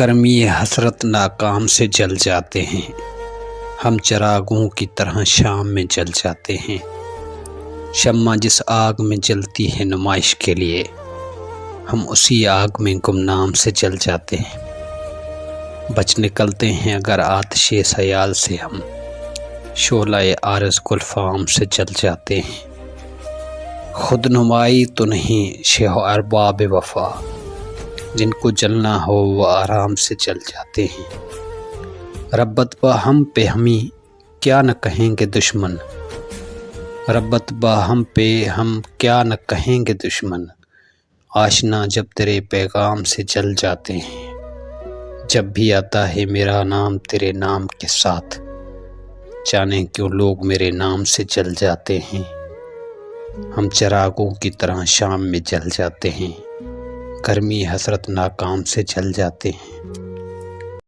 گرمی حسرت ناکام سے جل جاتے ہیں، ہم چراغوں کی طرح شام میں جل جاتے ہیں۔ شمع جس آگ میں جلتی ہے نمائش کے لیے، ہم اسی آگ میں گمنام سے جل جاتے ہیں۔ بچ نکلتے ہیں اگر آتش سیال سے، ہم شعلہ عارض گلفام سے جل جاتے ہیں۔ خود نمائی تو نہیں شیخ ارباب وفا، جن کو جلنا ہو وہ آرام سے جل جاتے ہیں۔ ربت با ہم پہ ہمیں کیا نہ کہیں گے دشمن، ربت با ہم پہ ہم کیا نہ کہیں گے دشمن، آشنا جب تیرے پیغام سے جل جاتے ہیں۔ جب بھی آتا ہے میرا نام تیرے نام کے ساتھ، جانے کیوں لوگ میرے نام سے جل جاتے ہیں۔ ہم چراغوں کی طرح شام میں جل جاتے ہیں، گرمی حسرت ناکام سے جل جاتے ہیں۔